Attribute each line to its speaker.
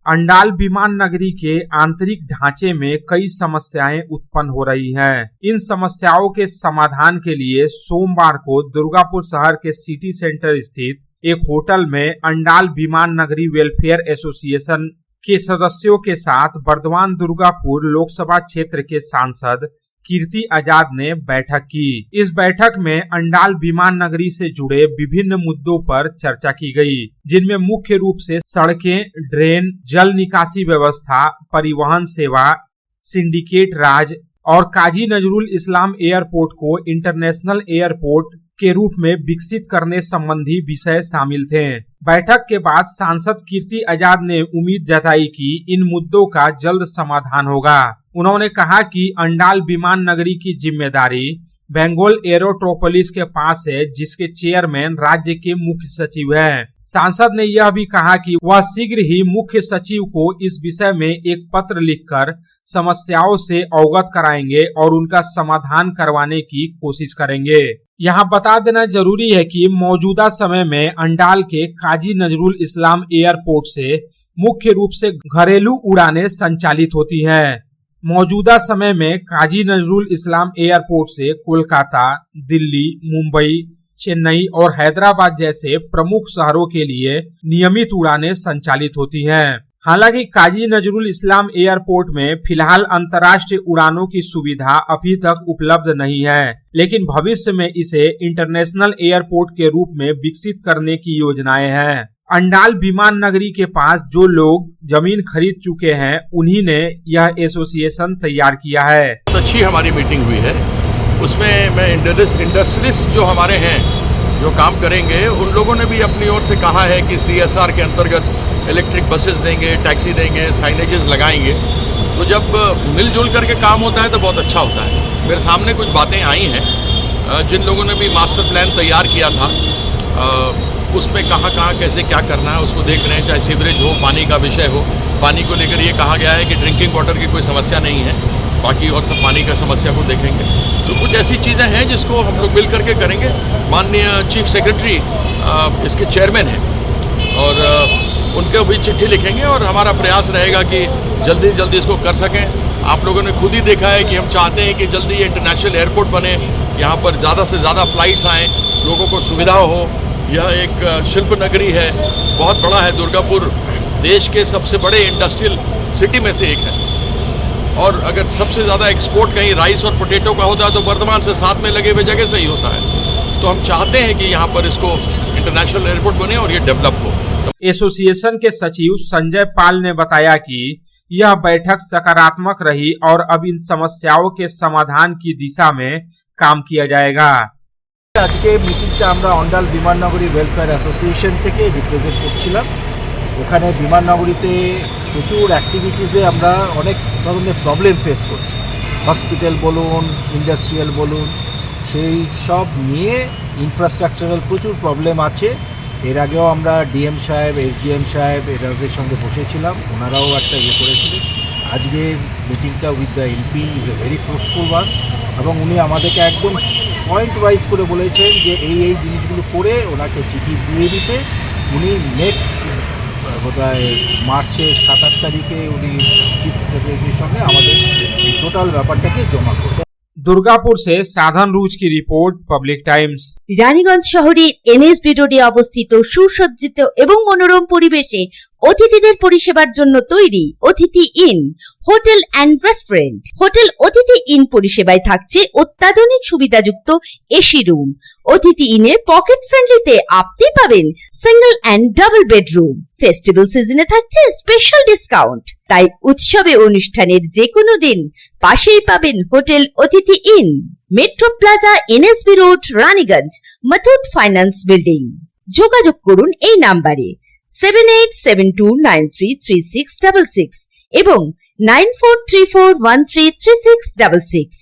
Speaker 1: अंडाल विमान नगरी के आंतरिक ढांचे में कई समस्याएं उत्पन्न हो रही हैं। इन समस्याओं के समाधान के लिए सोमवार को दुर्गापुर शहर के सिटी सेंटर स्थित एक होटल में अंडाल विमान नगरी वेलफेयर एसोसिएशन के सदस्यों के साथ बर्दवान दुर्गापुर लोकसभा क्षेत्र के सांसद कीर्ति आजाद ने बैठक की। इस बैठक में अंडाल विमान नगरी से जुड़े विभिन्न मुद्दों पर चर्चा की गई, जिनमें मुख्य रूप से सड़कें, ड्रेन, जल निकासी व्यवस्था, परिवहन सेवा, सिंडिकेट राज और काजी नजरुल इस्लाम एयरपोर्ट को इंटरनेशनल एयरपोर्ट के रूप में विकसित करने संबंधी विषय शामिल थे। बैठक के बाद सांसद कीर्ति आजाद ने उम्मीद जताई कि इन मुद्दों का जल्द समाधान होगा। उन्होंने कहा कि अंडाल विमान नगरी की जिम्मेदारी बेंगोल एरोट्रोपोलिस के पास है, जिसके चेयरमैन राज्य के मुख्य सचिव हैं। सांसद ने यह भी कहा कि वह शीघ्र ही मुख्य सचिव को इस विषय में एक पत्र लिखकर समस्याओं से अवगत कराएंगे और उनका समाधान करवाने की कोशिश करेंगे। यहाँ बता देना जरूरी है कि मौजूदा समय में अंडाल के काजी नजरुल इस्लाम एयरपोर्ट से मुख्य रूप से घरेलू उड़ानें संचालित होती हैं। मौजूदा समय में काजी नजरुल इस्लाम एयरपोर्ट से कोलकाता, दिल्ली, मुंबई, चेन्नई और हैदराबाद जैसे प्रमुख शहरों के लिए नियमित उड़ानें संचालित होती हैं। हालांकि काजी नजरुल इस्लाम एयरपोर्ट में फिलहाल अंतर्राष्ट्रीय उड़ानों की सुविधा अभी तक उपलब्ध नहीं है, लेकिन भविष्य में इसे इंटरनेशनल एयरपोर्ट के रूप में विकसित करने की योजनाएं हैं। अंडाल विमान नगरी के पास जो लोग जमीन खरीद चुके हैं, उन्हीं ने यह एसोसिएशन तैयार किया है।
Speaker 2: बहुत अच्छी हमारी मीटिंग हुई है। उसमें मैं इंडस्ट्रियलिस्ट जो हमारे हैं, जो काम करेंगे, उन लोगों ने भी अपनी ओर से कहा है कि CSR के अंतर्गत इलेक्ट्रिक बसेस देंगे, टैक्सी देंगे, साइनेजेस लगाएंगे। तो जब मिलजुल करके काम होता है तो बहुत अच्छा होता है। मेरे सामने कुछ बातें आई हैं। जिन लोगों ने भी मास्टर प्लान तैयार किया था, उसमें कहाँ कैसे क्या करना है उसको देख रहे हैं। चाहे सीवरेज हो, पानी का विषय हो, पानी को लेकर ये कहा गया है कि ड्रिंकिंग वाटर की कोई समस्या नहीं है, बाकी और सब पानी का समस्या को देखेंगे। तो कुछ ऐसी चीज़ें हैं जिसको हम लोग मिल करके करेंगे। माननीय चीफ सेक्रेटरी इसके चेयरमैन हैं और उनको भी चिट्ठी लिखेंगे और हमारा प्रयास रहेगा कि जल्दी से जल्दी इसको कर सकें। आप लोगों ने खुद ही देखा है कि हम चाहते हैं कि जल्दी ये इंटरनेशनल एयरपोर्ट बने, यहाँ पर ज़्यादा से ज़्यादा फ्लाइट्स आएँ, लोगों को सुविधा हो। यह एक शिल्प नगरी है, बहुत बड़ा है। दुर्गापुर देश के सबसे बड़े इंडस्ट्रियल सिटी में से एक है और अगर सबसे ज़्यादा एक्सपोर्ट कहीं राइस और पोटैटो का होता है तो बर्दवान से साथ में लगे हुए जगह से ही होता है। तो हम चाहते हैं कि यहाँ पर इसको इंटरनेशनल एयरपोर्ट बने और ये डेवलप हो।
Speaker 1: एसोसिएशन के सचिव संजय पाल ने बताया कि यह बैठक सकारात्मक रही और अब इन समस्याओं के समाधान की दिशा में काम किया जाएगा।
Speaker 3: आज के মিটিংটা আমরা অন্ডাল বিমাননগরী ওয়েলফেয়ার অ্যাসোসিয়েশন থেকে রিপ্রেজেন্ট করছিলাম। ওখানে বিমাননগরীতে প্রচুর অ্যাক্টিভিটিসে আমরা অনেক ধরনের প্রবলেম ফেস করছি। হসপিটাল বলুন, ইন্ডাস্ট্রিয়াল বলুন, সেই সব নিয়ে ইনফ্রাস্ট্রাকচারাল প্রচুর প্রবলেম আছে। এর আগেও আমরা ডিএম সাহেব, এসডিএম সাহেব এদের সঙ্গে বসেছিলাম, ওনারাও একটা করেছিলেন। আজকে মিটিংটা with the MP is a very fruitful one এবং উনি আমাদেরকে একদম পয়েন্ট ওয়াইজ করে বলেছেন যে এই জিনিসগুলো করে ওনাকে চিঠি দিয়ে দিতে। উনি নেক্সট বোধহয় মার্চের 7-8 তারিখে উনি চিফ সেক্রেটারির সঙ্গে আমাদের টোটাল ব্যাপারটাকে জমা করবেন।
Speaker 1: দুর্গাপুর से साधन रूज की रिपोर्ट, पब्लिक टाइम्स।
Speaker 4: রানীগঞ্জ শহরের NSB রোডে অবস্থিত সুসজ্জিত এবং মনোরম পরিবেশে অতিথিদের পরিষেবার জন্য তৈরি অতিথি in hotel and restaurant. Hotel অতিথি ইন পরিষেবায় থাকছে অত্যাধুনিক সুবিধাযুক্ত এসি রুম। অতিথি ইনে পকেট ফ্রেন্ডলিতে আপনি পাবেন single and double bedroom. Festival সিজনে থাকছে স্পেশাল ডিসকাউন্ট। তাই উৎসবে অনুষ্ঠানের যে কোনো দিন পাশেই পাবেন হোটেল অতিথি in, metro plaza, NSB road, Raniganj, Muthoot finance building. যোগাযোগ করুন এই নাম্বারে 7872933666 এবং 9434133666।